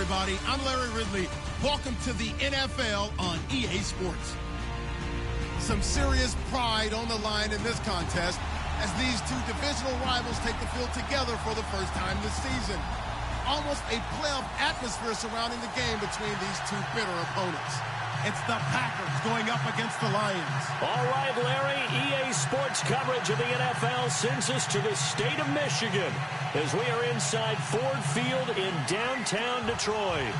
everybody. I'm Larry Ridley. Welcome to the NFL on EA Sports. Some serious pride on the line in this contest as these two divisional rivals take the field together for the first time this season. Almost a playoff atmosphere surrounding the game between these two bitter opponents. It's the Packers going up against the Lions. All right, Larry, EA Sports coverage of the NFL sends us to the state of Michigan as we are inside Ford Field in downtown Detroit.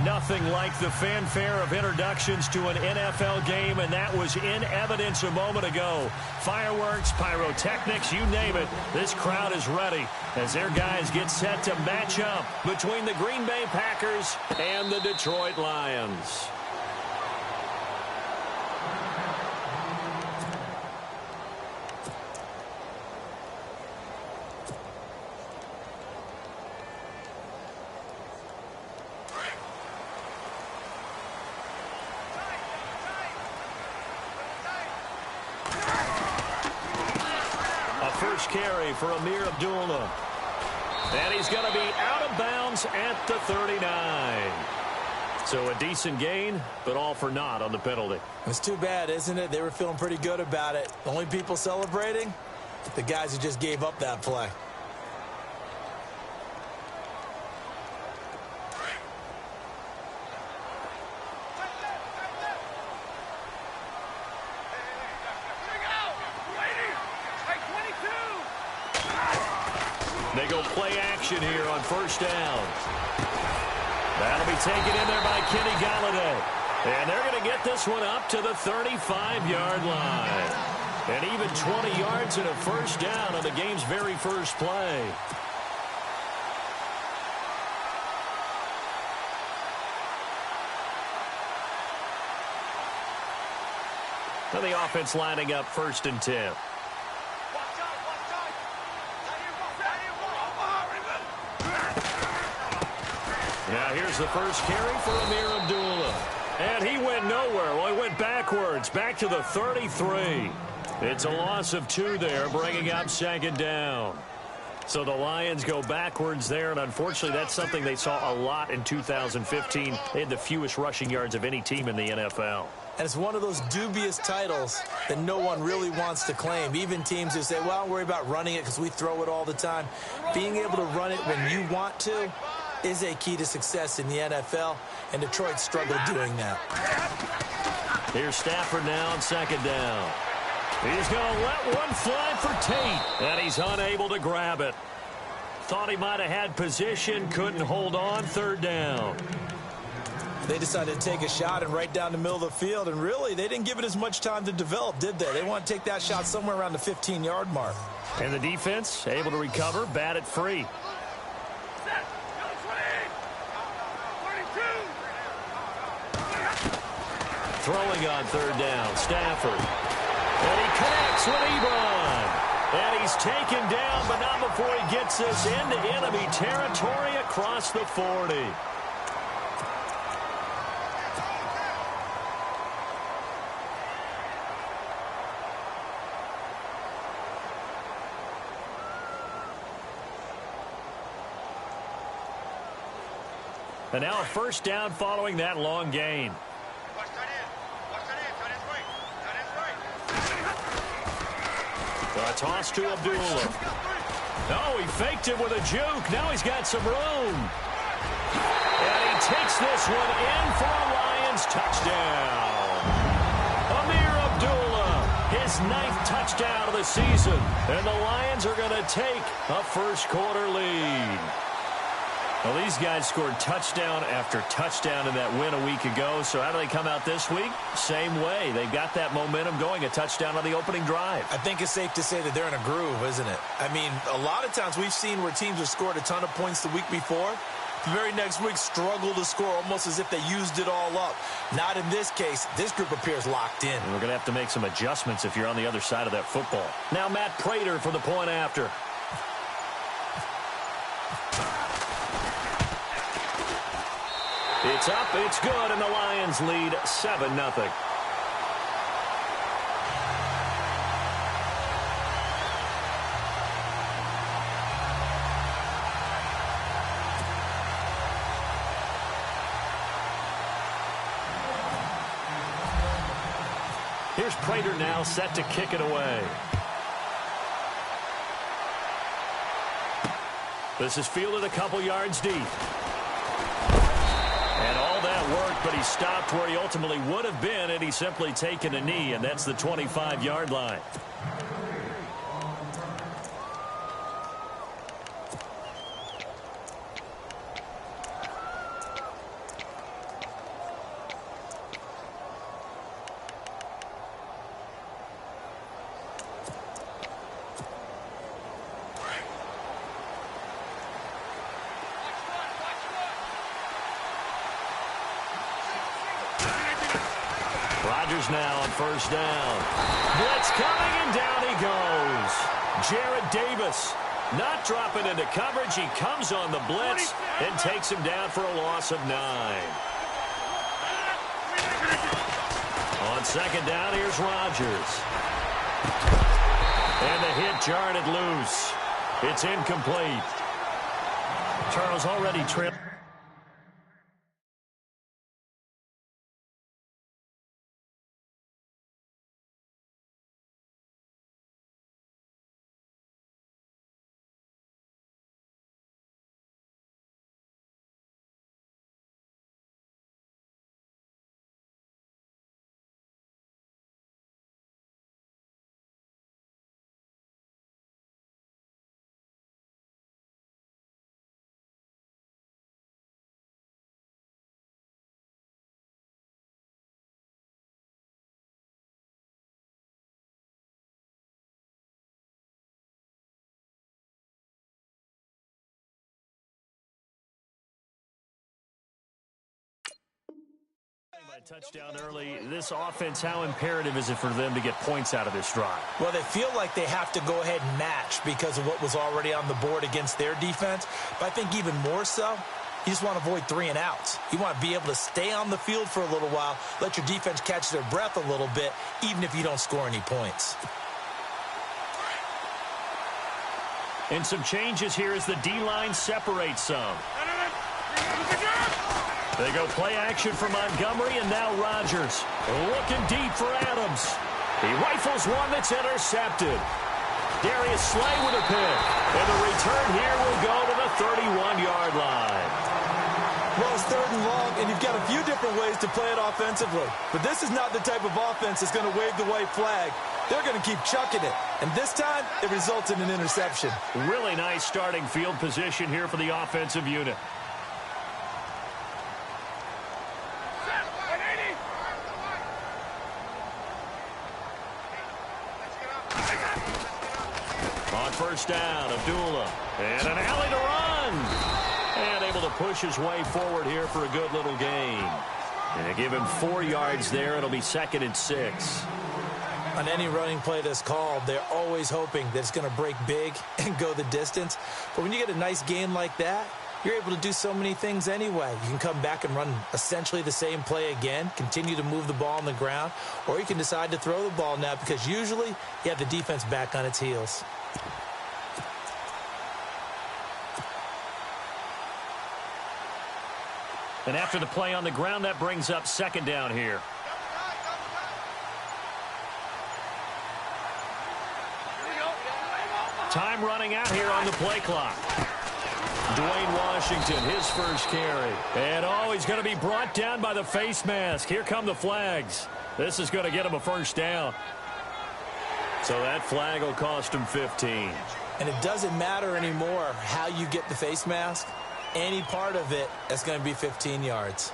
Nothing like the fanfare of introductions to an NFL game, and that was in evidence a moment ago. Fireworks, pyrotechnics, you name it. This crowd is ready as their guys get set to match up between the Green Bay Packers and the Detroit Lions. First carry for Amir Abdullah. And he's going to be out of bounds at the 39. So a decent gain, but all for naught on the penalty. It's too bad, isn't it? They were feeling pretty good about it. The only people celebrating, the guys who just gave up that play. They go play action here on first down. That'll be taken in there by Kenny Galladay. And they're going to get this one up to the 35-yard line. And even 20 yards and a first down on the game's very first play. And the offense lining up 1st and 10. Now here's the first carry for Amir Abdullah. And he went nowhere. Well, he went backwards, back to the 33. It's a loss of 2 there, bringing up 2nd down. So the Lions go backwards there, and unfortunately that's something they saw a lot in 2015. They had the fewest rushing yards of any team in the NFL. And it's one of those dubious titles that no one really wants to claim. Even teams who say, well, don't worry about running it because we throw it all the time. Being able to run it when you want to is a key to success in the NFL, and Detroit struggled doing that. Here's Stafford now on 2nd down. He's going to let one fly for Tate, and he's unable to grab it. Thought he might have had position, couldn't hold on, 3rd down. They decided to take a shot and right down the middle of the field, and really, they didn't give it as much time to develop, did they? They want to take that shot somewhere around the 15-yard mark. And the defense able to recover, bat it free. Throwing on 3rd down, Stafford. And he connects with Ebron. And he's taken down, but not before he gets this into enemy territory across the 40. And now a first down following that long gain. A toss to Abdullah. Oh, he faked it with a juke. Now he's got some room. And he takes this one in for a Lions touchdown. Amir Abdullah, his 9th touchdown of the season. And the Lions are going to take a first-quarter lead. Well, these guys scored touchdown after touchdown in that win a week ago. So how do they come out this week? Same way. They've got that momentum going, a touchdown on the opening drive. I think it's safe to say that they're in a groove, isn't it? I mean, a lot of times we've seen where teams have scored a ton of points the week before. The very next week struggle to score almost as if they used it all up. Not in this case. This group appears locked in. And we're going to have to make some adjustments if you're on the other side of that football. Now Matt Prater for the point after. It's up, it's good, and the Lions lead 7-0. Here's Prater now set to kick it away. This is fielded a couple yards deep. And all that worked, but he stopped where he ultimately would have been, and he's simply taken a knee, and that's the 25-yard line. Now on first down. Blitz coming, and down he goes. Jarrett Davis not dropping into coverage. He comes on the blitz and takes him down for a loss of 9. On second down, here's Rodgers. And the hit jarred it loose. It's incomplete. Charles already trailed. Touchdown early. This offense, how imperative is it for them to get points out of this drive? Well, they feel like they have to go ahead and match because of what was already on the board against their defense. But I think even more so, you just want to avoid 3 and outs. You want to be able to stay on the field for a little while, let your defense catch their breath a little bit, even if you don't score any points. And some changes here as the D-line separates some. They go play action for Montgomery, and now Rodgers looking deep for Adams. He rifles one that's intercepted. Darius Slay with a pick. And the return here will go to the 31-yard line. Well, it's 3rd and long, and you've got a few different ways to play it offensively. But this is not the type of offense that's going to wave the white flag. They're going to keep chucking it. And this time, it results in an interception. Really nice starting field position here for the offensive unit. First down, Abdullah. And an alley to run. And able to push his way forward here for a good little gain. And they give him 4 yards there. It'll be 2nd and 6. On any running play that's called, they're always hoping that it's going to break big and go the distance. But when you get a nice gain like that, you're able to do so many things anyway. You can come back and run essentially the same play again, continue to move the ball on the ground, or you can decide to throw the ball now because usually you have the defense back on its heels. And after the play on the ground, that brings up 2nd down here. Time running out here on the play clock. Dwayne Washington, his first carry. And, he's going to be brought down by the face mask. Here come the flags. This is going to get him a first down. So that flag will cost him 15. And it doesn't matter anymore how you get the face mask. Any part of it is going to be 15 yards.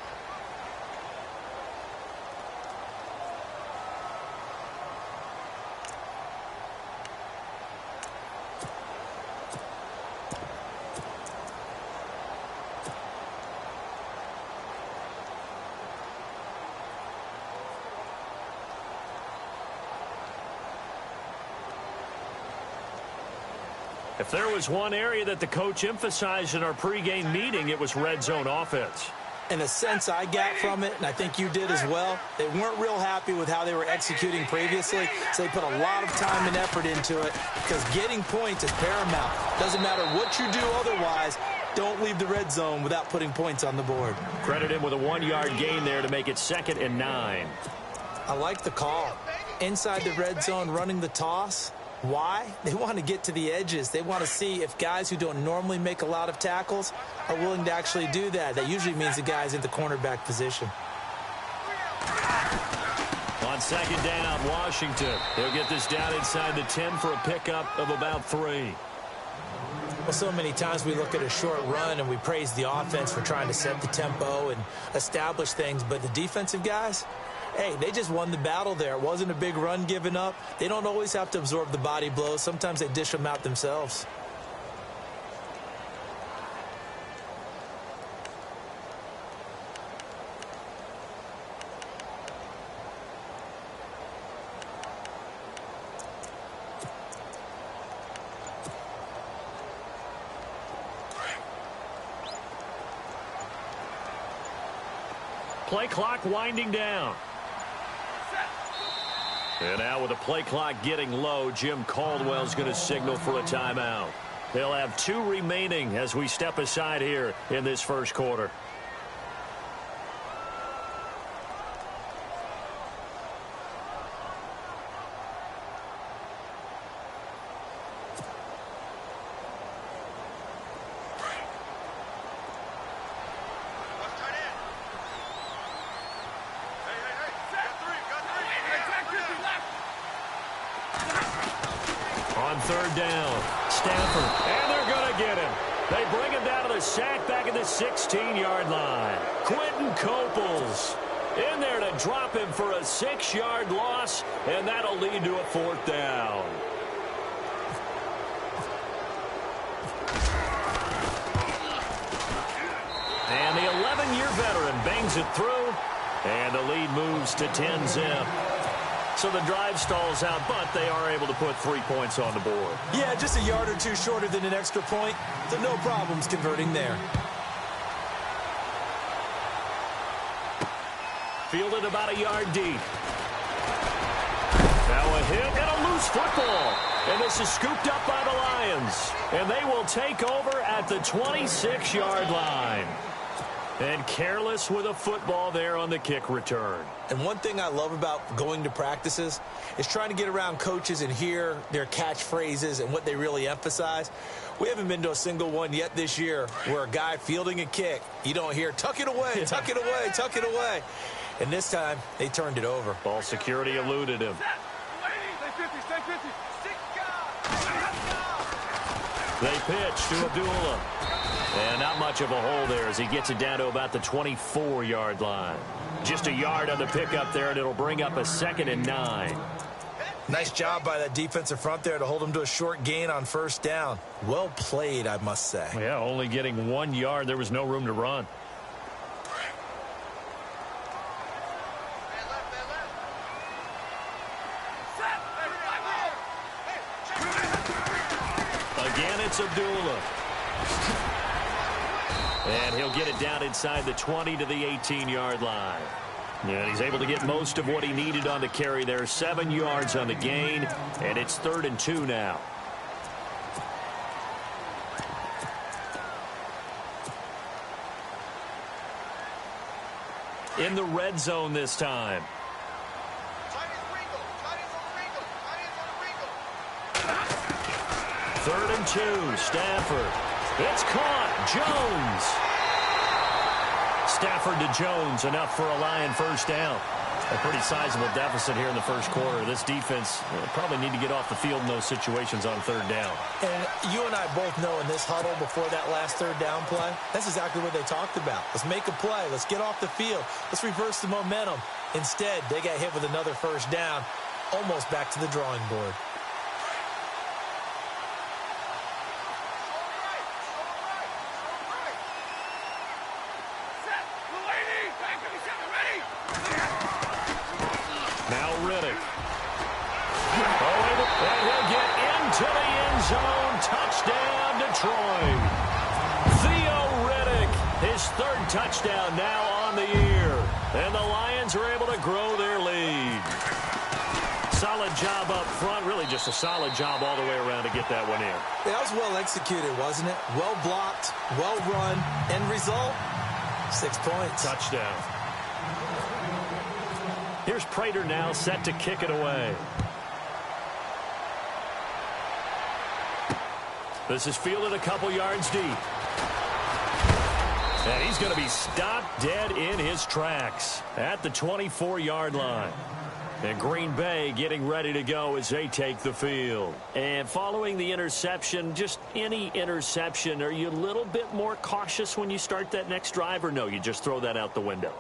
If there was one area that the coach emphasized in our pregame meeting, it was red zone offense. In a sense I got from it, and I think you did as well, they weren't real happy with how they were executing previously, so they put a lot of time and effort into it because getting points is paramount. Doesn't matter what you do otherwise, don't leave the red zone without putting points on the board. Credit him with a 1-yard gain there to make it 2nd and 9. I like the call. inside the red zone running the toss. Why? They want to get to the edges. They want to see if guys who don't normally make a lot of tackles are willing to actually do that. That usually means the guy's in the cornerback position. On second down, Washington. They'll get this down inside the 10 for a pickup of about 3. Well, so many times we look at a short run and we praise the offense for trying to set the tempo and establish things, but the defensive guys, hey, they just won the battle there. It wasn't a big run given up. They don't always have to absorb the body blows. Sometimes they dish them out themselves. Play clock winding down. And now with the play clock getting low, Jim Caldwell's going to signal for a timeout. They'll have 2 remaining as we step aside here in this first quarter. On third down, Stafford, and they're going to get him. They bring him down to the sack back at the 16-yard line. Quentin Coples in there to drop him for a 6-yard loss, and that'll lead to a 4th down. And the 11-year veteran bangs it through, and the lead moves to 10-zip. So the drive stalls out, but they are able to put 3 points on the board. Yeah, just a yard or 2 shorter than an extra point, so no problems converting there. Fielded about a yard deep. Now a hit and a loose football. And this is scooped up by the Lions. And they will take over at the 26-yard line. And careless with a football there on the kick return. And one thing I love about going to practices is trying to get around coaches and hear their catchphrases and what they really emphasize. We haven't been to a single one yet this year where a guy fielding a kick, you don't hear, tuck it away, tuck it away, tuck it away. And this time, they turned it over. Ball security eluded him. They pitch to Abdullah. And not much of a hole there as he gets it down to about the 24-yard line. Just a yard on the pickup there, and it'll bring up a 2nd and 9. Nice job by that defensive front there to hold him to a short gain on first down. Well played, I must say. Yeah, only getting 1 yard. There was no room to run. Again, it's Abdullah. And he'll get it down inside the 20 to the 18-yard line. And he's able to get most of what he needed on the carry there. 7 yards on the gain, and it's 3rd and 2 now. In the red zone this time. 3rd and 2, Stafford. It's caught. Jones. Stafford to Jones, enough for a Lion first down. A pretty sizable deficit here in the first quarter. This defense probably need to get off the field in those situations on 3rd down. And you and I both know in this huddle before that last 3rd down play, that's exactly what they talked about. Let's make a play. Let's get off the field. Let's reverse the momentum. Instead, they got hit with another first down, almost back to the drawing board. Touchdown, Detroit. Theo Riddick, his 3rd touchdown now on the year. And the Lions are able to grow their lead. Solid job up front, really just a solid job all the way around to get that one in. That was well executed, wasn't it? Well blocked, well run, end result, 6 points. Touchdown. Here's Prater now set to kick it away. This is fielded a couple yards deep. And he's going to be stopped dead in his tracks at the 24-yard line. And Green Bay getting ready to go as they take the field. And following the interception, just any interception, are you a little bit more cautious when you start that next drive, or no, you just throw that out the window?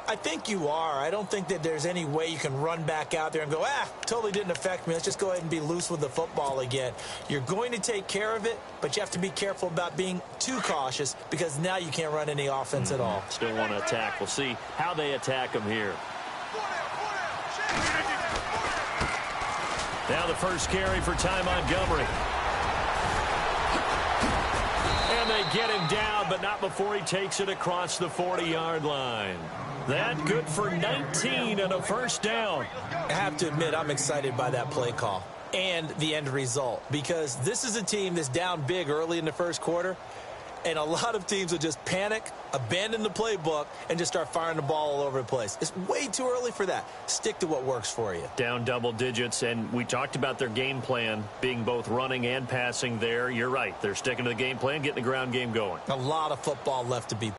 I think you are. I don't think that there's any way you can run back out there and go, totally didn't affect me. Let's just go ahead and be loose with the football again. You're going to take care of it, but you have to be careful about being too cautious because now you can't run any offense at all. Still want to attack. We'll see how they attack them here. Now the first carry for Ty Montgomery. And they get him down, but not before he takes it across the 40-yard line. That good for 19 and a first down. I have to admit, I'm excited by that play call and the end result because this is a team that's down big early in the first quarter, and a lot of teams will just panic, abandon the playbook, and just start firing the ball all over the place. It's way too early for that. Stick to what works for you. Down double digits, and we talked about their game plan being both running and passing there. You're right. They're sticking to the game plan, getting the ground game going. A lot of football left to be.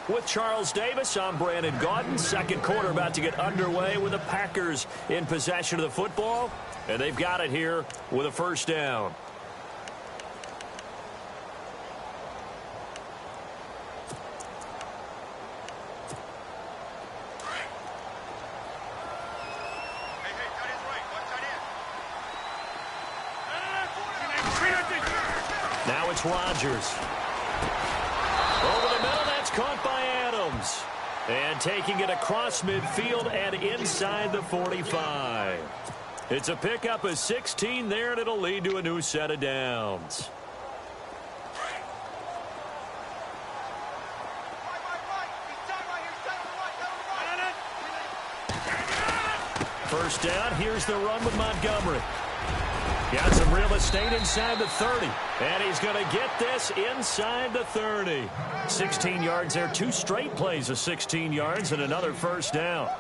With Charles Davis, I'm Brandon Gaudin. Second quarter about to get underway with the Packers in possession of the football. And they've got it here with a first down. Now it's Rodgers. Over the middle, that's caught by Adams. And taking it across midfield and inside the 45. It's a pickup of 16 there, and it'll lead to a new set of downs. First down, here's the run with Montgomery. Got some real estate inside the 30. And he's going to get this inside the 30. 16 yards there. Two straight plays of 16 yards and another first down.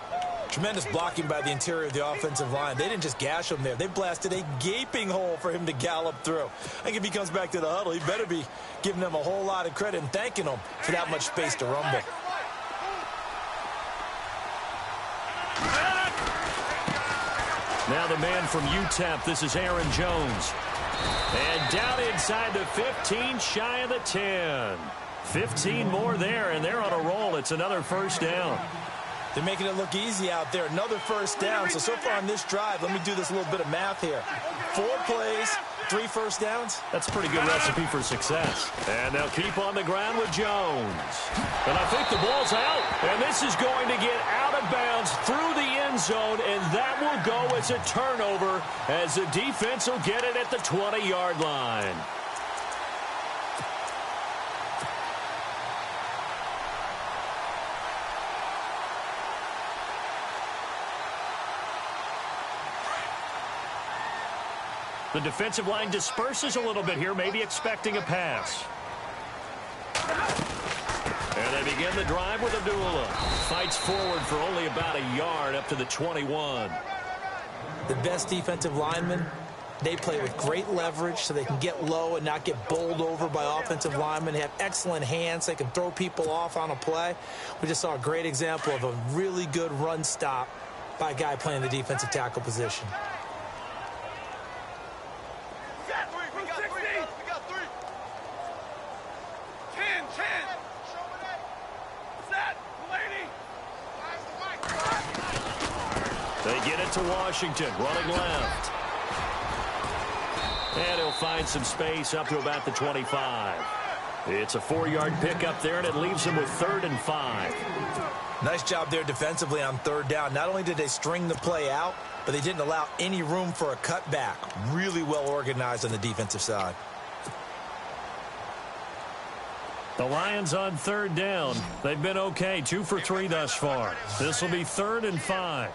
Tremendous blocking by the interior of the offensive line. They didn't just gash him there. They blasted a gaping hole for him to gallop through. I think if he comes back to the huddle, he better be giving them a whole lot of credit and thanking them for that much space to rumble. Now the man from U.T.F, this is Aaron Jones. And down inside the 15, shy of the 10. 15 more there, and they're on a roll. It's another first down. They're making it look easy out there. Another first down. So far on this drive, let me do this little bit of math here. 4 plays, 3 first downs. That's a pretty good recipe for success. And they'll keep on the ground with Jones. And I think the ball's out. And this is going to get out of bounds through the end zone, and that will go as a turnover as the defense will get it at the 20-yard line. The defensive line disperses a little bit here, maybe expecting a pass. And they begin the drive with Abdullah. Fights forward for only about a yard up to the 21. The best defensive linemen, they play with great leverage so they can get low and not get bowled over by offensive linemen. They have excellent hands. They can throw people off on a play. We just saw a great example of a really good run stop by a guy playing the defensive tackle position. They get it to Washington, running left. And he'll find some space up to about the 25. It's a 4-yard pickup there, and it leaves him with 3rd and 5. Nice job there defensively on 3rd down. Not only did they string the play out, but they didn't allow any room for a cutback. Really well organized on the defensive side. The Lions on 3rd down. They've been okay, 2 for 3 thus far. This will be 3rd and 5.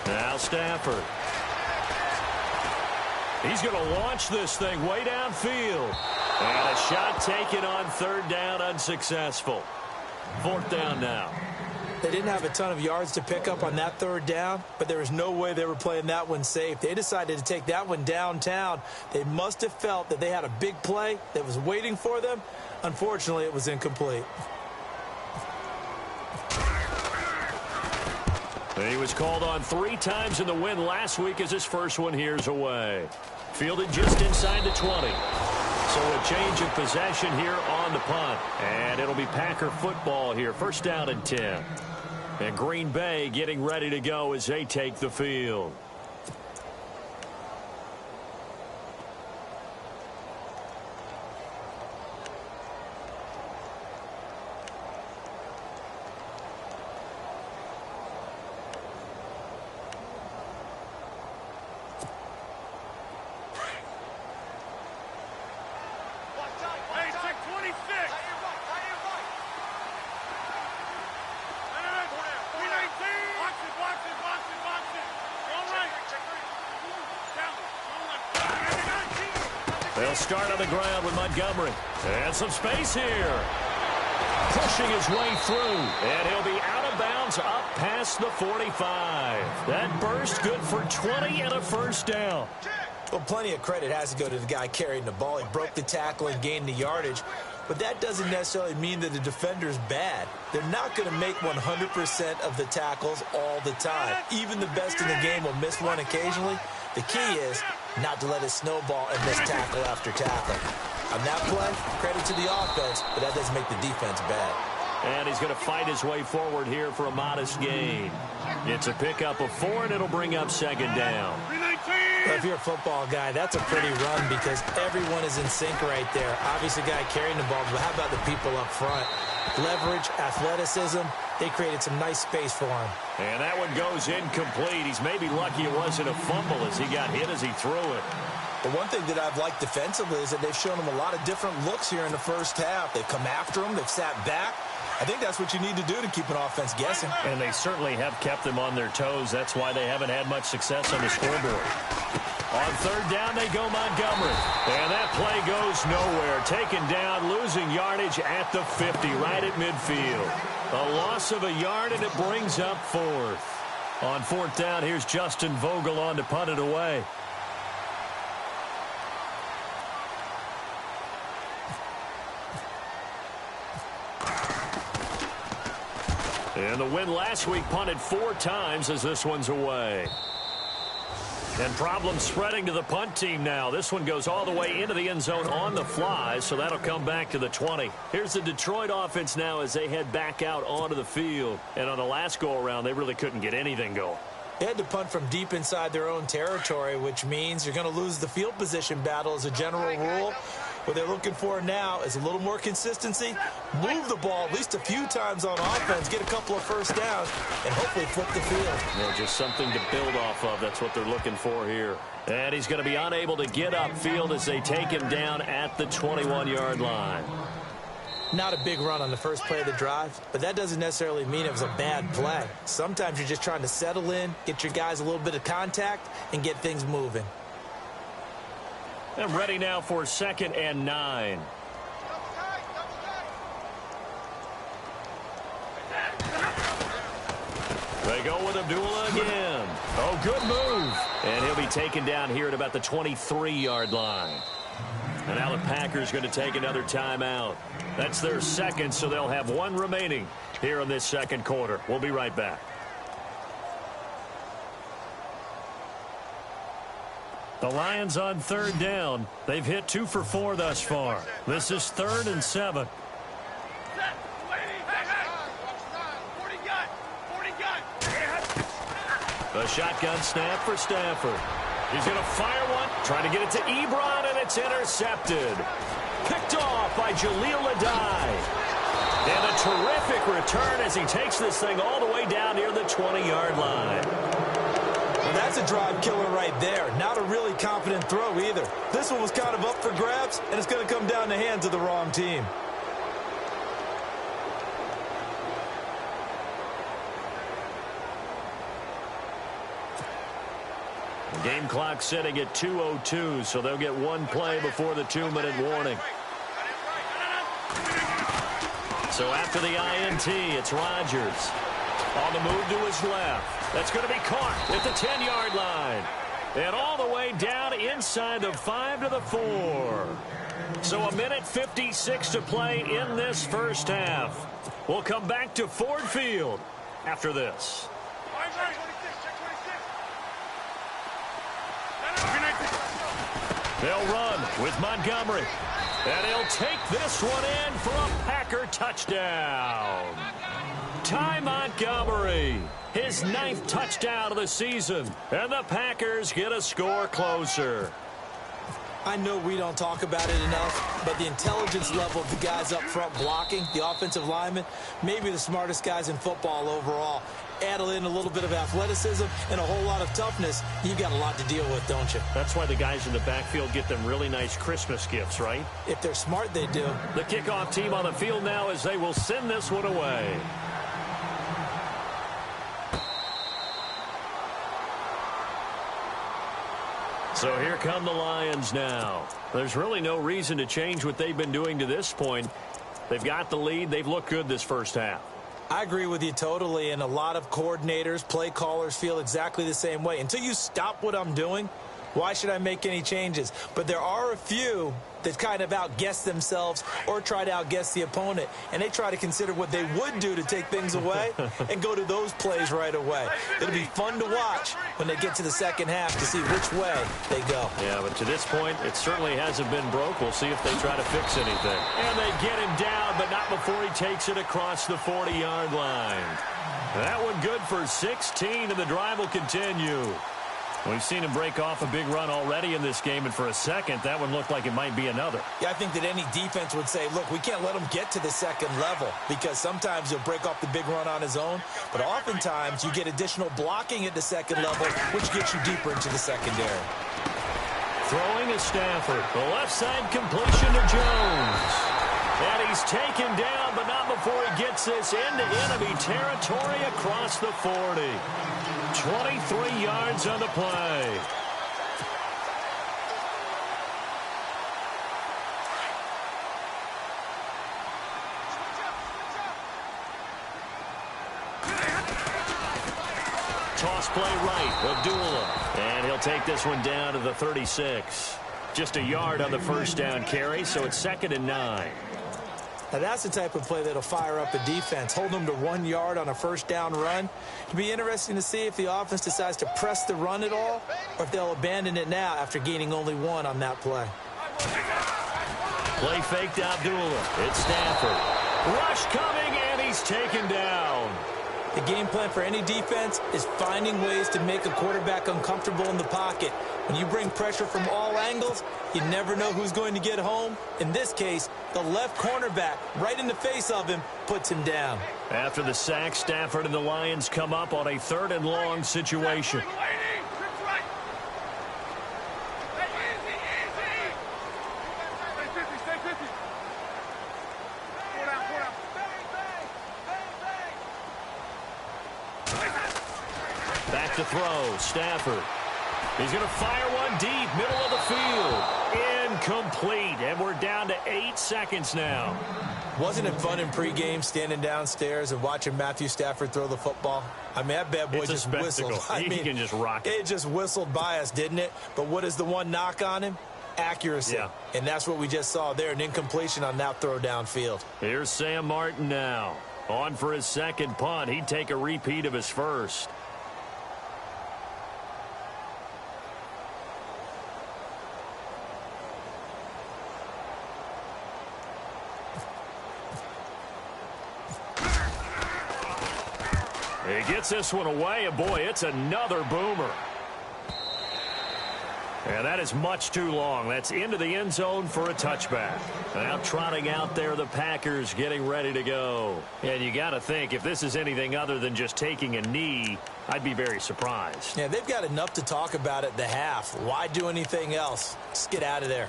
Now Stafford. He's going to launch this thing way downfield. And a shot taken on third down, unsuccessful. Fourth down now. They didn't have a ton of yards to pick up on that third down, but there was no way they were playing that one safe. They decided to take that one downtown. They must have felt that they had a big play that was waiting for them. Unfortunately, it was incomplete. He was called on 3 times in the win last week as his first one here's away. Fielded just inside the 20. So a change of possession here on the punt. And it'll be Packer football here. First down and 10. And Green Bay getting ready to go as they take the field. They'll start on the ground with Montgomery. And some space here. Pushing his way through. And he'll be out of bounds up past the 45. That burst good for 20 and a first down. Well, plenty of credit has to go to the guy carrying the ball. He broke the tackle and gained the yardage. But that doesn't necessarily mean that the defender's bad. They're not going to make 100% of the tackles all the time. Even the best in the game will miss one occasionally. The key is not to let it snowball and miss tackle after tackle. On that play, credit to the offense, but that doesn't make the defense bad. And he's going to fight his way forward here for a modest gain. It's a pickup of 4, and it'll bring up second down. Well, if you're a football guy, that's a pretty run because everyone is in sync right there. Obviously, the guy carrying the ball, but how about the people up front? Leverage, athleticism, they created some nice space for him. And that one goes incomplete. He's maybe lucky it wasn't a fumble as he got hit as he threw it. The one thing that I've liked defensively is that they've shown him a lot of different looks here in the first half. They've come after him. They've sat back. I think that's what you need to do to keep an offense guessing. And they certainly have kept them on their toes. That's why they haven't had much success on the scoreboard. On third down, they go Montgomery. And that play goes nowhere. Taken down, losing yardage at the 50, right at midfield. A loss of a yard, and it brings up 4th. On 4th down, here's Justin Vogel on to punt it away. And the win last week punted 4 times as this one's away. And problems spreading to the punt team now. This one goes all the way into the end zone on the fly, so that'll come back to the 20. Here's the Detroit offense now as they head back out onto the field. And on the last go-around, they really couldn't get anything going. They had to punt from deep inside their own territory, which means you're going to lose the field position battle as a general rule. What they're looking for now is a little more consistency, move the ball at least a few times on offense, get a couple of first downs, and hopefully flip the field. Yeah, just something to build off of. That's what they're looking for here. And he's going to be unable to get upfield as they take him down at the 21-yard line. Not a big run on the first play of the drive, but that doesn't necessarily mean it was a bad play. Sometimes you're just trying to settle in, get your guys a little bit of contact, and get things moving. And ready now for 2nd and 9. They go with Abdullah again. Oh, good move. And he'll be taken down here at about the 23-yard line. And now the Packers going to take another timeout. That's their second, so they'll have 1 remaining here in this second quarter. We'll be right back. The Lions on 3rd down. They've hit 2 for 4 thus far. This is 3rd and 7. The shotgun snap for Stafford. He's going to fire one, trying to get it to Ebron, and it's intercepted. Picked off by Jaleel Adai. And a terrific return as he takes this thing all the way down near the 20-yard line. Well, that's a drive killer right there. Not a really confident throw either. This one was kind of up for grabs, and it's going to come down in the hands of the wrong team. Game clock sitting at 2:02, so they'll get one play before the 2-minute warning. So after the INT, it's Rodgers. On the move to his left. That's going to be caught at the 10-yard line. And all the way down inside the 5 to the 4. So 1:56 to play in this first half. We'll come back to Ford Field after this. They'll run with Montgomery. And he'll take this one in for a Packer touchdown. Ty Montgomery, his 9th touchdown of the season. And the Packers get a score closer. I know we don't talk about it enough, but the intelligence level of the guys up front blocking, the offensive linemen, maybe the smartest guys in football overall. Add in a little bit of athleticism and a whole lot of toughness, you've got a lot to deal with, don't you? That's why the guys in the backfield get them really nice Christmas gifts, right? If they're smart, they do. The kickoff team on the field now as they will send this one away. So here come the Lions now. There's really no reason to change what they've been doing to this point. They've got the lead. They've looked good this first half. I agree with you totally, and a lot of coordinators, play callers feel exactly the same way. Until you stop what I'm doing, why should I make any changes? But there are a few that kind of outguess themselves or try to outguess the opponent, and they try to consider what they would do to take things away and go to those plays right away. It'll be fun to watch when they get to the second half to see which way they go. Yeah, but to this point, it certainly hasn't been broke. We'll see if they try to fix anything. And they get him down, but not before he takes it across the 40-yard line. That one good for 16, and the drive will continue. We've seen him break off a big run already in this game, and for a second, that one looked like it might be another. Yeah, I think that any defense would say, look, we can't let him get to the second level, because sometimes he'll break off the big run on his own, but oftentimes you get additional blocking at the second level, which gets you deeper into the secondary. Throwing is Stafford. The left side completion to Jones. And he's taken down, but not before he gets this into enemy territory across the 40. 23 yards on the play. Toss play right, Abdullah. And he'll take this one down to the 36. Just a yard on the first down carry, so it's 2nd and 9. Now, that's the type of play that'll fire up a defense. Hold them to 1 yard on a first down run. It'll be interesting to see if the offense decides to press the run at all or if they'll abandon it now after gaining only 1 on that play. Play fake to Abdullah. It's Stafford. Rush coming, and he's taken down. The game plan for any defense is finding ways to make a quarterback uncomfortable in the pocket. When you bring pressure from all angles, you never know who's going to get home. In this case, the left cornerback, right in the face of him, puts him down. After the sack, Stafford and the Lions come up on a 3rd and long situation. Back to throw, Stafford. He's going to fire one deep, middle of the field. Incomplete, and we're down to 8 seconds now. Wasn't it fun in pregame standing downstairs and watching Matthew Stafford throw the football? I mean, that bad boy just whistled. He can just rock it. It just whistled by us, didn't it? But what is the one knock on him? Accuracy. Yeah. And that's what we just saw there, an incompletion on that throw downfield. Here's Sam Martin now. On for his second punt. He'd take a repeat of his first. He gets this one away, and boy, it's another boomer. And that is much too long. That's into the end zone for a touchback. Now trotting out there, the Packers getting ready to go. And you got to think, if this is anything other than just taking a knee, I'd be very surprised. Yeah, they've got enough to talk about at the half. Why do anything else? Just get out of there.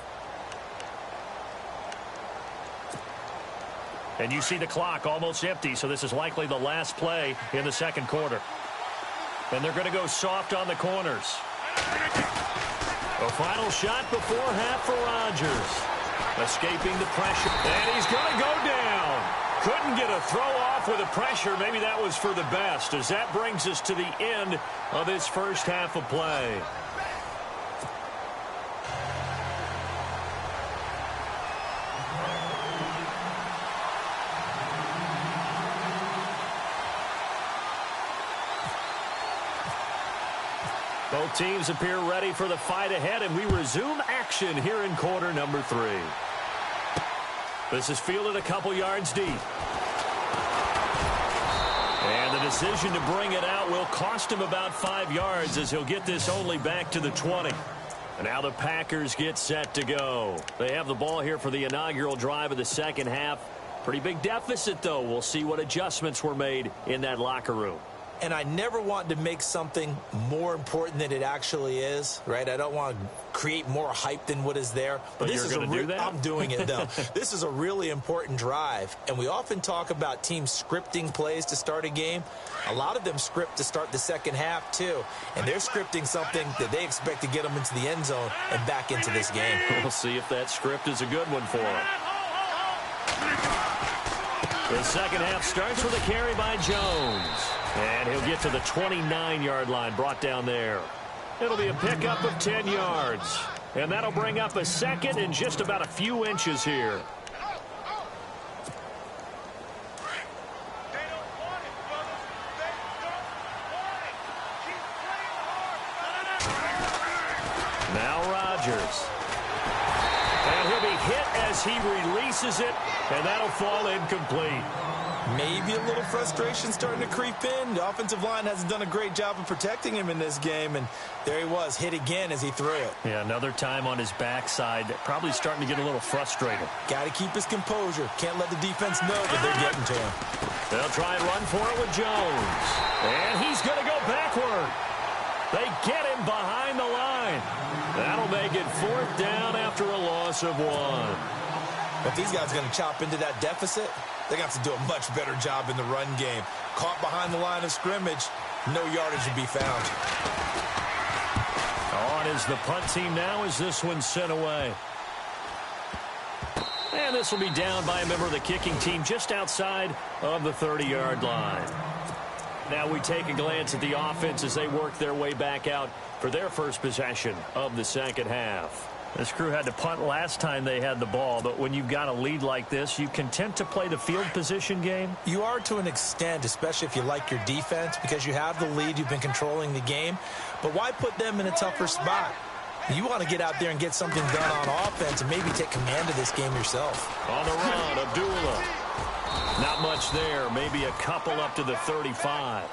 And you see the clock almost empty, so this is likely the last play in the second quarter. And they're going to go soft on the corners. A final shot before half for Rodgers. Escaping the pressure. And he's going to go down. Couldn't get a throw off with the pressure. Maybe that was for the best, as that brings us to the end of this first half of play. Both teams appear ready for the fight ahead, and we resume action here in quarter number 3. This is fielded a couple yards deep. And the decision to bring it out will cost him about 5 yards, as he'll get this only back to the 20. And now the Packers get set to go. They have the ball here for the inaugural drive of the second half. Pretty big deficit, though. We'll see what adjustments were made in that locker room. And I never want to make something more important than it actually is, right? I don't want to create more hype than what is there. But you're going to do that? I'm doing it, though. This is a really important drive. And we often talk about teams scripting plays to start a game. A lot of them script to start the second half, too. And they're scripting something that they expect to get them into the end zone and back into this game. We'll see if that script is a good one for them. The second half starts with a carry by Jones. And he'll get to the 29-yard line, brought down there. It'll be a pickup of 10 yards. And that'll bring up a second and just about a few inches here. Now Rodgers. And he'll be hit as he releases it, and that'll fall incomplete. Maybe a little frustration starting to creep in. The offensive line hasn't done a great job of protecting him in this game, and there he was, hit again as he threw it. Yeah, another time on his backside, probably starting to get a little frustrated. Got to keep his composure. Can't let the defense know that they're getting to him. They'll try and run for it with Jones. And he's going to go backward. They get him behind the line. That'll make it 4th down after a loss of 1. But these guys are going to chop into that deficit. They're going to have to do a much better job in the run game. Caught behind the line of scrimmage, no yardage to be found. On is the punt team now as this one's sent away. And this will be down by a member of the kicking team just outside of the 30-yard line. Now we take a glance at the offense as they work their way back out for their first possession of the second half. This crew had to punt last time they had the ball, but when you've got a lead like this, you content to play the field position game? You are to an extent, especially if you like your defense, because you have the lead, you've been controlling the game. But why put them in a tougher spot? You want to get out there and get something done on offense and maybe take command of this game yourself. On the run, Abdullah. Not much there, maybe a couple up to the 35.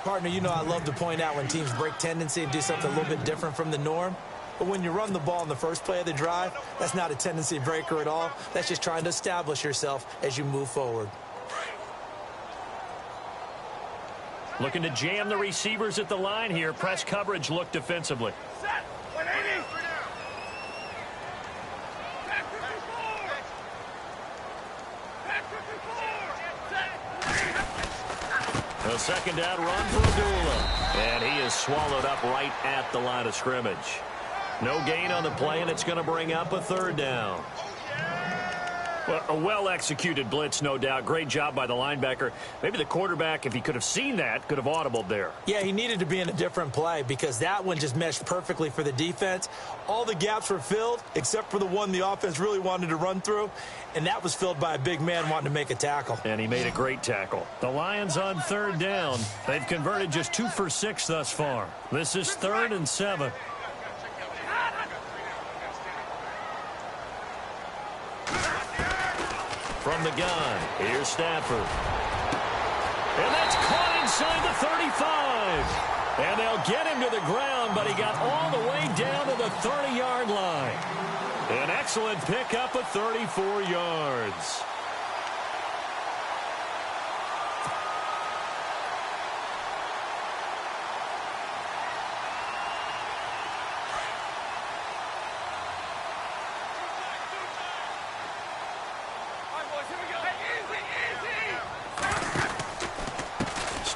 Partner, you know I love to point out when teams break tendency and do something a little bit different from the norm. But when you run the ball in the first play of the drive, that's not a tendency breaker at all. That's just trying to establish yourself as you move forward. Looking to jam the receivers at the line here. Press coverage look defensively. A second down run for Abdullah. And he is swallowed up right at the line of scrimmage. No gain on the play, and it's going to bring up a 3rd down. Well, a well-executed blitz, no doubt. Great job by the linebacker. Maybe the quarterback, if he could have seen that, could have audibled there. Yeah, he needed to be in a different play because that one just meshed perfectly for the defense. All the gaps were filled except for the one the offense really wanted to run through, and that was filled by a big man wanting to make a tackle. And he made a great tackle. The Lions on 3rd down. They've converted just 2 for 6 thus far. This is 3rd and 7. From the gun, here's Stafford. And that's caught inside the 35. And they'll get him to the ground, but he got all the way down to the 30-yard line. An excellent pickup of 34 yards.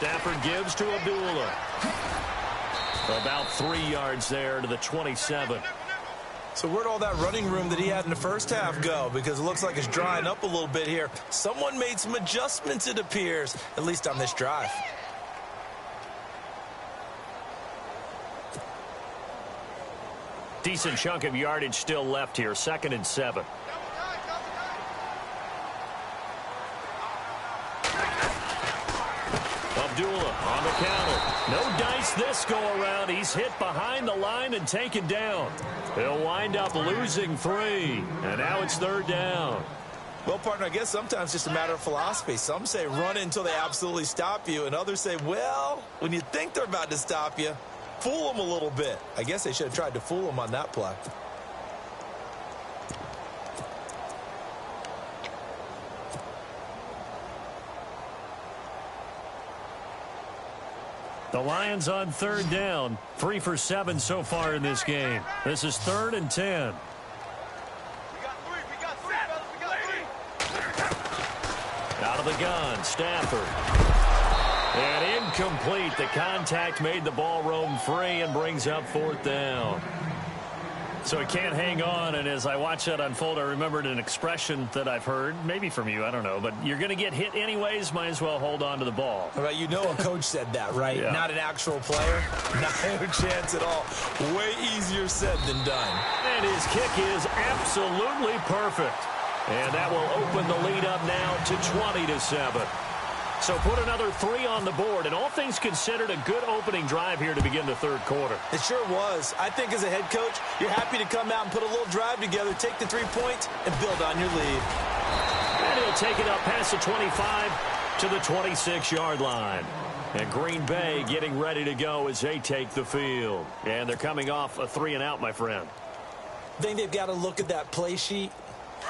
Stafford gives to Abdullah. About 3 yards there to the 27. So where'd all that running room that he had in the first half go? Because it looks like it's drying up a little bit here. Someone made some adjustments, it appears, at least on this drive. Decent chunk of yardage still left here. 2nd and 7. Abdullah on the counter. No dice this go around. He's hit behind the line and taken down. He'll wind up losing 3. And now it's 3rd down. Well, partner, I guess sometimes it's just a matter of philosophy. Some say run it until they absolutely stop you, and others say, well, when you think they're about to stop you, fool them a little bit. I guess they should have tried to fool them on that play. The Lions on 3rd down. 3 for 7 so far in this game. This is 3rd and 10. Out of the gun, Stafford. And incomplete. The contact made the ball roam free and brings up 4th down. So it can't hang on, and as I watch that unfold, I remembered an expression that I've heard, maybe from you, I don't know, but you're going to get hit anyways, might as well hold on to the ball. All right, you know a coach said that, right? Yeah. Not an actual player. No chance at all. Way easier said than done. And his kick is absolutely perfect. And that will open the lead up now to 20-7. So put another 3 on the board, and all things considered, a good opening drive here to begin the 3rd quarter. It sure was. I think as a head coach, you're happy to come out and put a little drive together, take the 3 points, and build on your lead. And he'll take it up past the 25 to the 26-yard line. And Green Bay getting ready to go as they take the field. And they're coming off a 3-and-out, my friend. I think they've got to look at that play sheet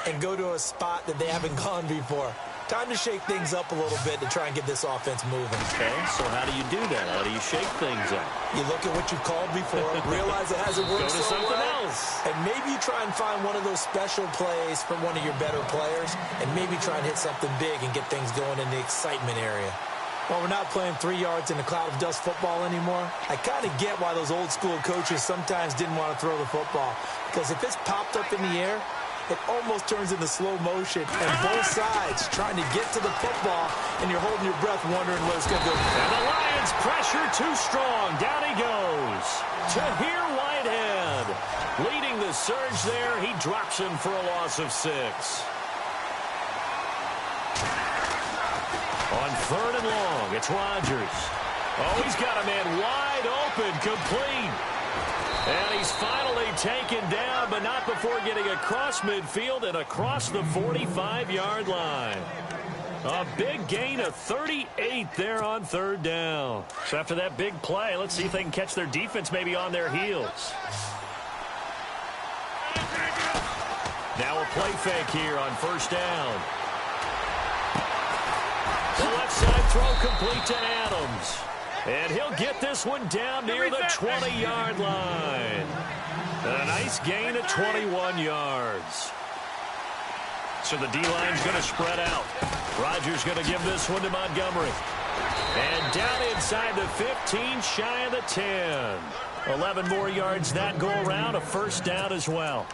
and go to a spot that they haven't gone before. Time to shake things up a little bit to try and get this offense moving. Okay, so how do you do that? How do you shake things up? You look at what you've called before, realize it hasn't worked Go to so something well, else. and maybe you try and find one of those special plays from one of your better players, and maybe try and hit something big and get things going in the excitement area. While we're not playing 3 yards in a cloud of dust football anymore, I kind of get why those old school coaches sometimes didn't want to throw the football. Because if it's popped up in the air, it almost turns into slow motion, and both sides trying to get to the football, and you're holding your breath wondering what it's going to go. And the Lions pressure too strong. Down he goes. Tahir Whitehead leading the surge there. He drops him for a loss of 6. On 3rd and long, it's Rodgers. Oh, he's got a man wide open, complete. And he's finally taken down, but not before getting across midfield and across the 45-yard line. A big gain of 38 there on 3rd down. So after that big play, let's see if they can catch their defense maybe on their heels. Now a play fake here on 1st down. The left side throw complete to Adams. And he'll get this one down near the 20-yard line. A nice gain of 21 yards. So the D-line's going to spread out. Rodgers going to give this one to Montgomery. And down inside the 15, shy of the 10. 11 more yards that go around, a 1st down as well.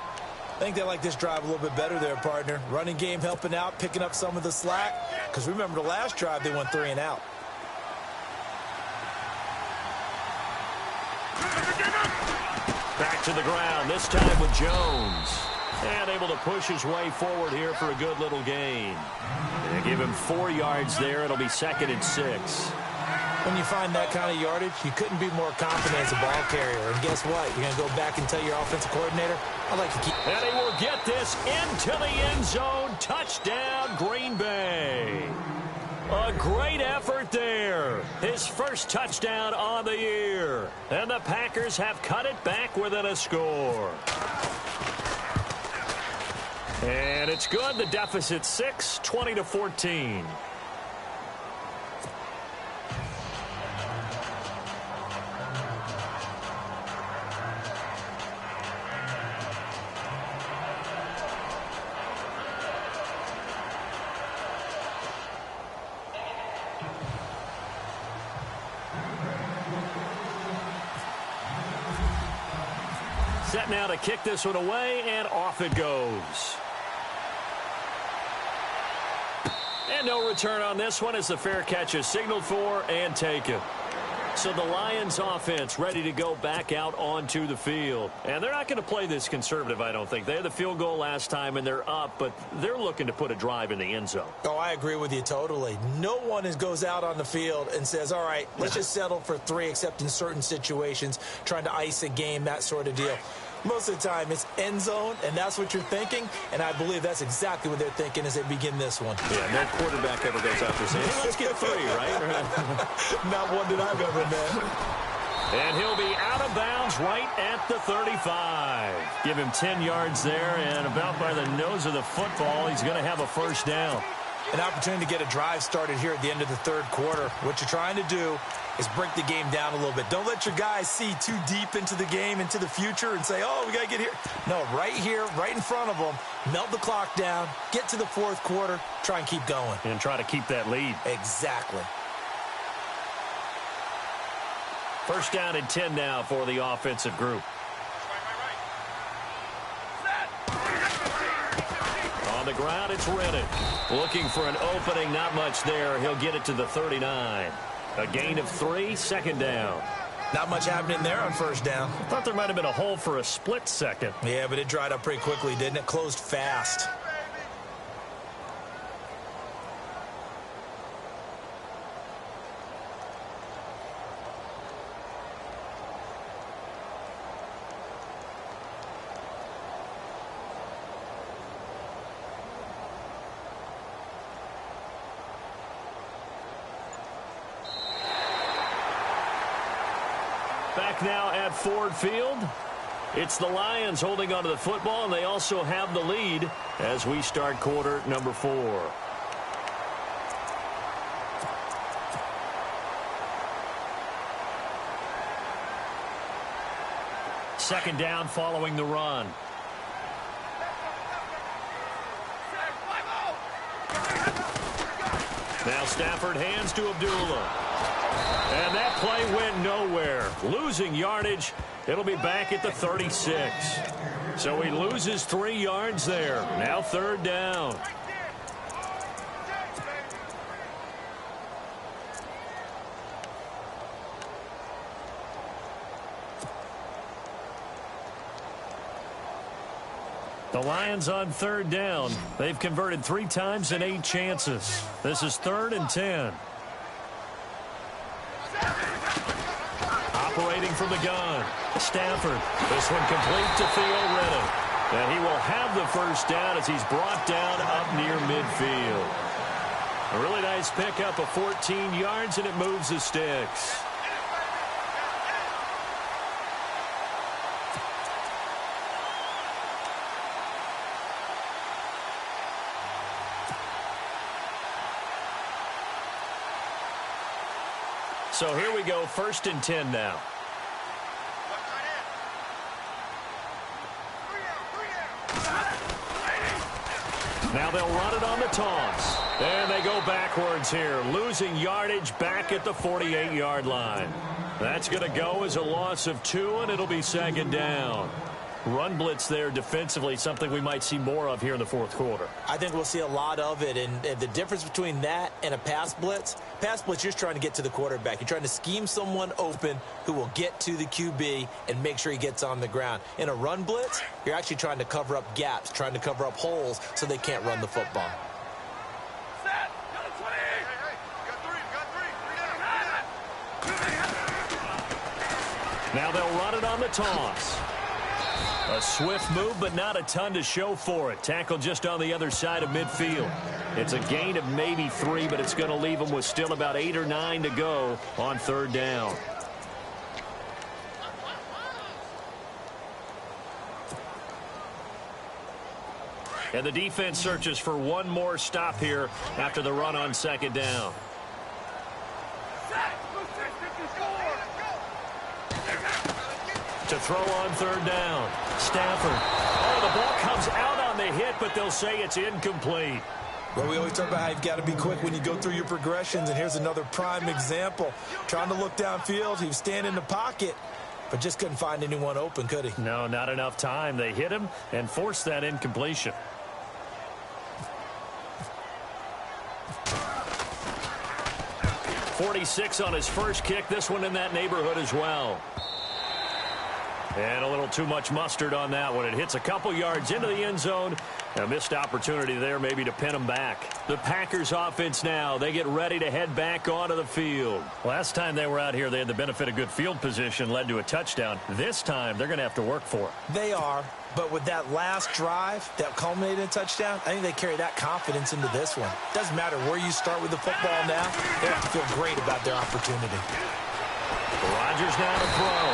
I think they like this drive a little bit better there, partner. Running game helping out, picking up some of the slack. Because remember the last drive, they went 3-and-out. Back to the ground, this time with Jones. And able to push his way forward here for a good little gain. And they give him 4 yards there. It'll be 2nd and 6. When you find that kind of yardage, you couldn't be more confident as a ball carrier. And guess what? You're going to go back and tell your offensive coordinator, I'd like to keep... And he will get this into the end zone. Touchdown, Green Bay. A great effort there. His first touchdown on the year. And the Packers have cut it back within a score. And it's good. The deficit 6, 20-14. Set now to kick this one away, and off it goes. And no return on this one as the fair catch is signaled for and taken. So the Lions offense ready to go back out onto the field. And they're not going to play this conservative, I don't think. They had the field goal last time, and they're up, but they're looking to put a drive in the end zone. Oh, I agree with you totally. No one goes out on the field and says, all right, let's just settle for 3, except in certain situations, trying to ice a game, that sort of deal. Most of the time, it's end zone, and that's what you're thinking, and I believe that's exactly what they're thinking as they begin this one. Yeah, no quarterback ever goes out there saying, hey, let's get 3, right? Not one that I've ever met. And he'll be out of bounds right at the 35. Give him 10 yards there, and about by the nose of the football, he's going to have a first down. An opportunity to get a drive started here at the end of the third quarter. What you're trying to do is break the game down a little bit. Don't let your guys see too deep into the game, into the future, and say, oh, we got to get here. No, right here, right in front of them, melt the clock down, get to the fourth quarter, try and keep going. And try to keep that lead. Exactly. First down and 10 now for the offensive group. On the ground, it's Reddick. Looking for an opening, not much there. He'll get it to the 39. A gain of 3, second down. Not much happening there on first down. I thought there might have been a hole for a split second. Yeah, but it dried up pretty quickly, didn't it? Closed fast. Back now at Ford Field. It's the Lions holding onto the football, and they also have the lead as we start quarter number 4. Second down following the run. Now Stafford hands to Abdullah. And that play went nowhere. Losing yardage. It'll be back at the 36. So he loses 3 yards there. Now third down. The Lions on third down. They've converted 3 times in 8 chances. This is 3rd and 10. Operating from the gun. Stafford. This one complete to Theo Reddick. And he will have the first down as he's brought down up near midfield. A really nice pickup of 14 yards, and it moves the sticks. So here we go, 1st and 10 now. Now they'll run it on the toss. And they go backwards here, losing yardage back at the 48-yard line. That's going to go as a loss of 2, and it'll be second down. Run blitz there defensively, something we might see more of here in the fourth quarter. I think we'll see a lot of it, and the difference between that and a pass blitz, you're just trying to get to the quarterback. You're trying to scheme someone open who will get to the QB and make sure he gets on the ground. In a run blitz, you're actually trying to cover up gaps, trying to cover up holes so they can't run the football. Now they'll run it on the toss. A swift move, but not a ton to show for it. Tackle just on the other side of midfield. It's a gain of maybe 3, but it's going to leave them with still about 8 or 9 to go on third down. And the defense searches for one more stop here after the run on second down. To throw on third down. Stafford. Oh, the ball comes out on the hit, but they'll say it's incomplete. Well, we always talk about how you've got to be quick when you go through your progressions, and here's another prime example. Trying to look downfield, he was standing in the pocket, but just couldn't find anyone open, could he? No, not enough time. They hit him and forced that incompletion. .46 on his first kick. This one in that neighborhood as well. And a little too much mustard on that one. It hits a couple yards into the end zone. A missed opportunity there maybe to pin them back. The Packers offense now. They get ready to head back onto the field. Last time they were out here, they had the benefit of good field position, led to a touchdown. This time, they're going to have to work for it. They are. But with that last drive that culminated in a touchdown, I think they carry that confidence into this one. Doesn't matter where you start with the football now. They have to feel great about their opportunity. Rodgers now to throw.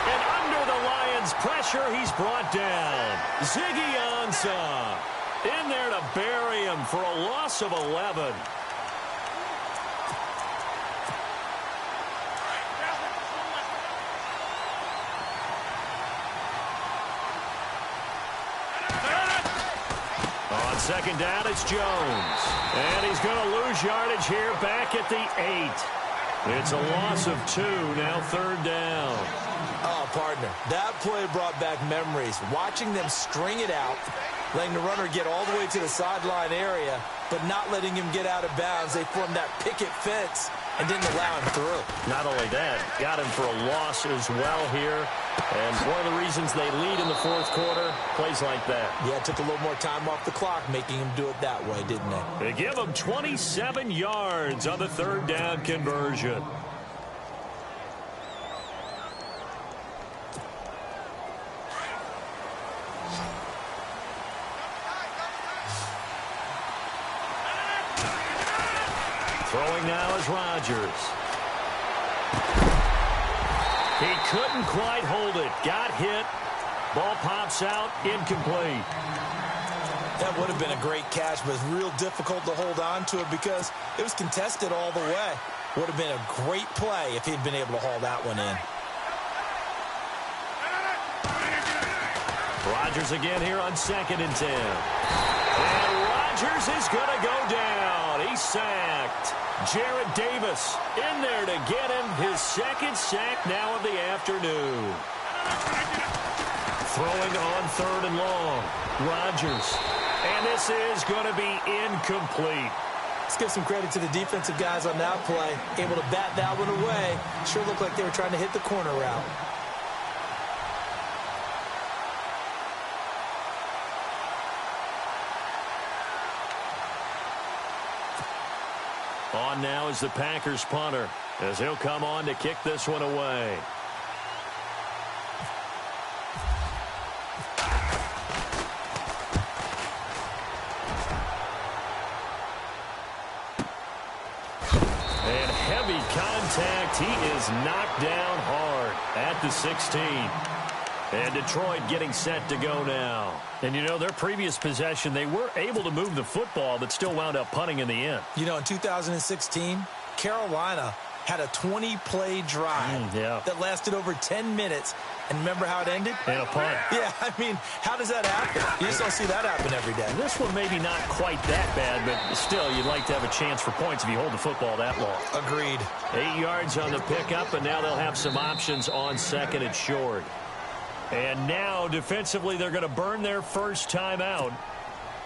And under the Lions' pressure, he's brought down. Ziggy Ansah in there to bury him for a loss of 11. On second down, it's Jones. And he's going to lose yardage here back at the 8. It's a loss of 2, now third down. Oh, partner, that play brought back memories. Watching them string it out, letting the runner get all the way to the sideline area, but not letting him get out of bounds. They formed that picket fence and didn't allow him through. Not only that, got him for a loss as well here. And one of the reasons they lead in the fourth quarter, plays like that. Yeah, it took a little more time off the clock, making him do it that way, didn't they? They give him 27 yards on the third down conversion. Throwing now is Rodgers. He couldn't quite hold it. Got hit. Ball pops out. Incomplete. That would have been a great catch, but it's real difficult to hold on to it because it was contested all the way. Would have been a great play if he'd been able to haul that one in. Rodgers again here on 2nd and 10. And Rodgers is going to go down. He's sacked. Jarrett Davis in there to get him his second sack now of the afternoon. Throwing on 3rd and long. Rodgers. And this is going to be incomplete. Let's give some credit to the defensive guys on that play. Able to bat that one away. Sure looked like they were trying to hit the corner route. On now is the Packers punter as he'll come on to kick this one away. And heavy contact. He is knocked down hard at the 16. And Detroit getting set to go now. And, you know, their previous possession, they were able to move the football, but still wound up punting in the end. You know, in 2016, Carolina had a 20-play drive that lasted over 10 minutes. And remember how it ended? In a punt. Yeah, I mean, how does that happen? You just don't see that happen every day. This one maybe not quite that bad, but still, you'd like to have a chance for points if you hold the football that long. Agreed. 8 yards on the pickup, and now they'll have some options on 2nd and short. And now, defensively, they're going to burn their first timeout.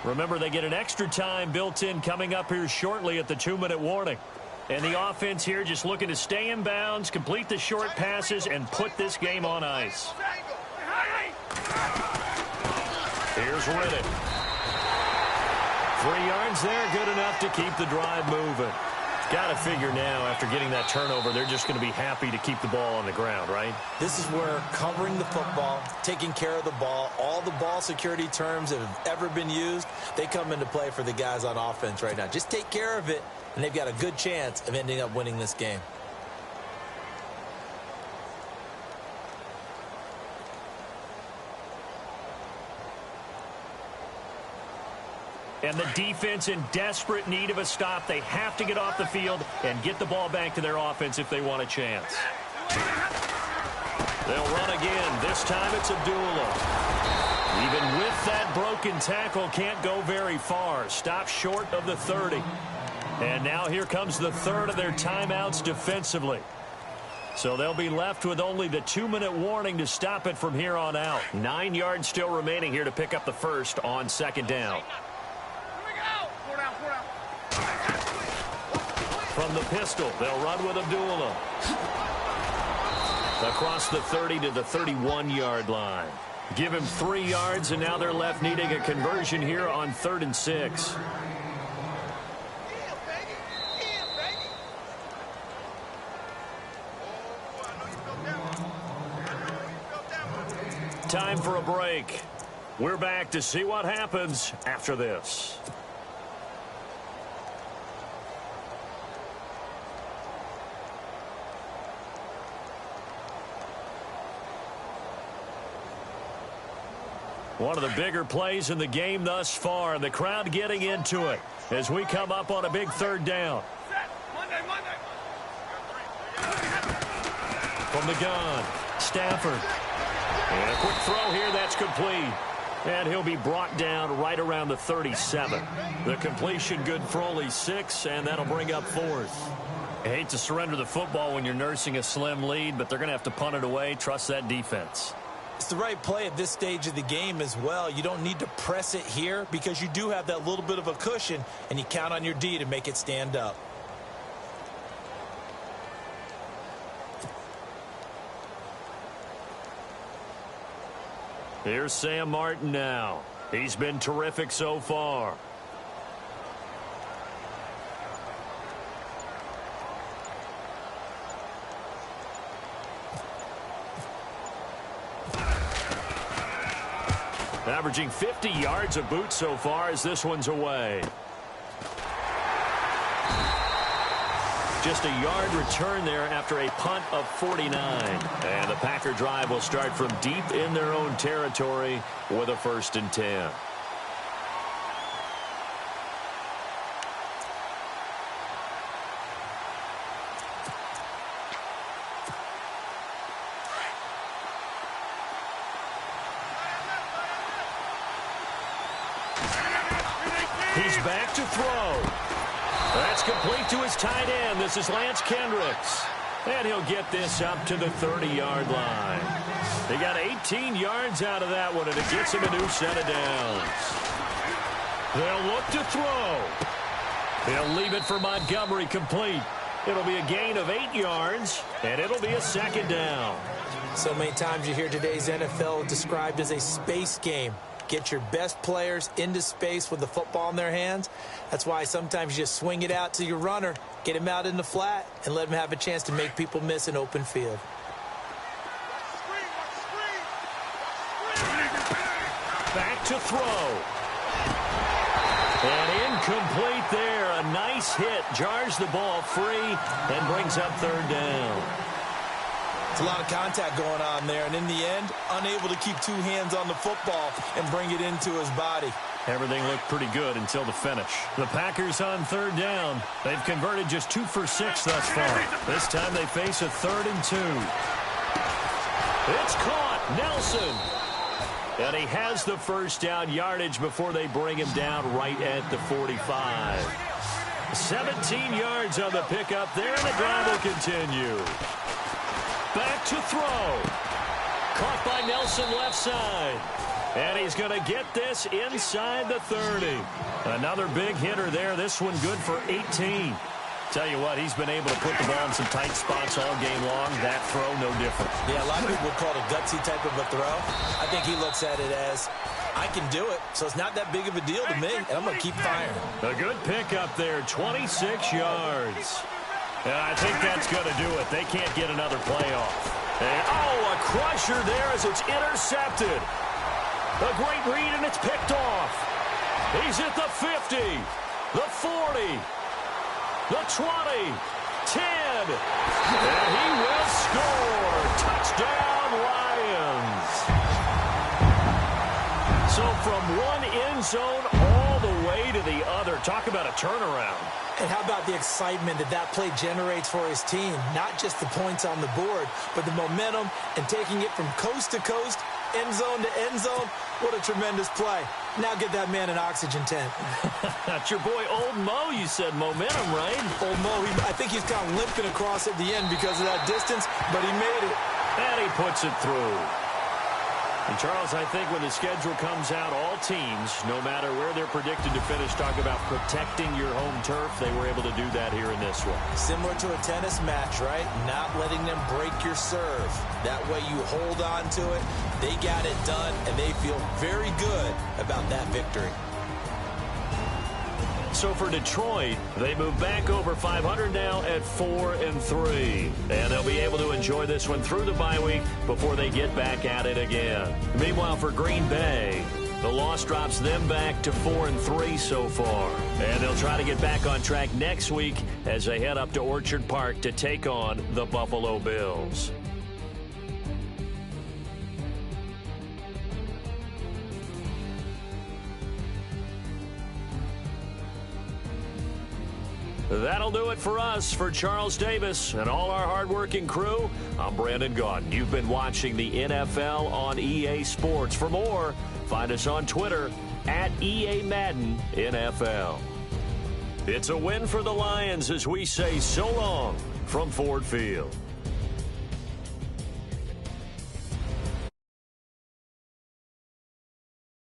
Remember, they get an extra time built in coming up here shortly at the 2-minute warning. And the offense here just looking to stay in bounds, complete the short passes, and put this game on ice. Here's Riddick. 3 yards there, good enough to keep the drive moving. Got to figure now, after getting that turnover, they're just going to be happy to keep the ball on the ground, right? This is where covering the football, taking care of the ball, all the ball security terms that have ever been used, they come into play for the guys on offense right now. Just take care of it, and they've got a good chance of ending up winning this game. And the defense in desperate need of a stop. They have to get off the field and get the ball back to their offense if they want a chance. They'll run again. This time it's Abdullah. Even with that broken tackle, can't go very far. Stop short of the 30. And now here comes the third of their timeouts defensively. So they'll be left with only the 2-minute warning to stop it from here on out. 9 yards still remaining here to pick up the first on second down. From the pistol, they'll run with Abdullah. Across the 30 to the 31-yard line. Give him 3 yards, and now they're left needing a conversion here on 3rd and 6. Time for a break. We're back to see what happens after this. One of the bigger plays in the game thus far, and the crowd getting into it as we come up on a big 3rd down. From the gun, Stafford. And a quick throw here, that's complete. And he'll be brought down right around the 37. The completion good for only 6, and that'll bring up 4th. I hate to surrender the football when you're nursing a slim lead, but they're going to have to punt it away. Trust that defense. It's the right play at this stage of the game as well. You don't need to press it here because you do have that little bit of a cushion, and you count on your D to make it stand up. Here's Sam Martin now. He's been terrific so far. Averaging 50 yards a boot so far as this one's away. Just a yard return there after a punt of 49. And the Packer drive will start from deep in their own territory with a 1st and 10. He's back to throw. That's complete to his tight end. This is Lance Kendricks. And he'll get this up to the 30-yard line. They got 18 yards out of that one, and it gets him a new set of downs. They'll look to throw. He'll leave it for Montgomery complete. It'll be a gain of 8 yards, and it'll be a 2nd down. So many times you hear today's NFL described as a space game. Get your best players into space with the football in their hands. That's why sometimes you just swing it out to your runner, get him out in the flat, and let him have a chance to make people miss an open field. Back to throw. And incomplete there. A nice hit. Jars the ball free and brings up 3rd down. It's a lot of contact going on there, and in the end, unable to keep 2 hands on the football and bring it into his body. Everything looked pretty good until the finish. The Packers on 3rd down. They've converted just 2 for 6 thus far. This time they face a 3rd and 2. It's caught. Nelson. And he has the 1st down yardage before they bring him down right at the 45. 17 yards on the pickup there, and the drive will continue. Back to throw. Caught by Nelson left side. And he's going to get this inside the 30. Another big hitter there. This one good for 18. Tell you what, he's been able to put the ball in some tight spots all game long. That throw, no different. Yeah, a lot of people would call it a gutsy type of a throw. I think he looks at it as, I can do it, so it's not that big of a deal to me, and I'm going to keep firing. A good pickup there, 26 yards. And I think that's going to do it. They can't get another play off. And, a crusher there as it's intercepted. A great read, and it's picked off. He's at the 50, the 40, the 20, 10, and he will score. Touchdown, Lions. So from one end zone all the way to the other. Talk about a turnaround. And how about the excitement that play generates for his team? Not just the points on the board, but the momentum and taking it from coast to coast, end zone to end zone. What a tremendous play. Now get that man an oxygen tent. That's your boy Old Mo, you said. Momentum, right? Old Mo, I think he's kind of limping across at the end because of that distance, but he made it. And he puts it through. And, Charles, I think when the schedule comes out, all teams, no matter where they're predicted to finish, talk about protecting your home turf. They were able to do that here in this one. Similar to a tennis match, right? Not letting them break your serve. That way you hold on to it. They got it done, and they feel very good about that victory. So for Detroit, they move back over 500 now at 4-3. And they'll be able to enjoy this one through the bye week before they get back at it again. Meanwhile, for Green Bay, the loss drops them back to 4-3 so far. And they'll try to get back on track next week as they head up to Orchard Park to take on the Buffalo Bills. That'll do it for us. For Charles Davis and all our hardworking crew, I'm Brandon Gaudin. You've been watching the NFL on EA Sports. For more, find us on Twitter at EA Madden NFL. It's a win for the Lions as we say so long from Ford Field.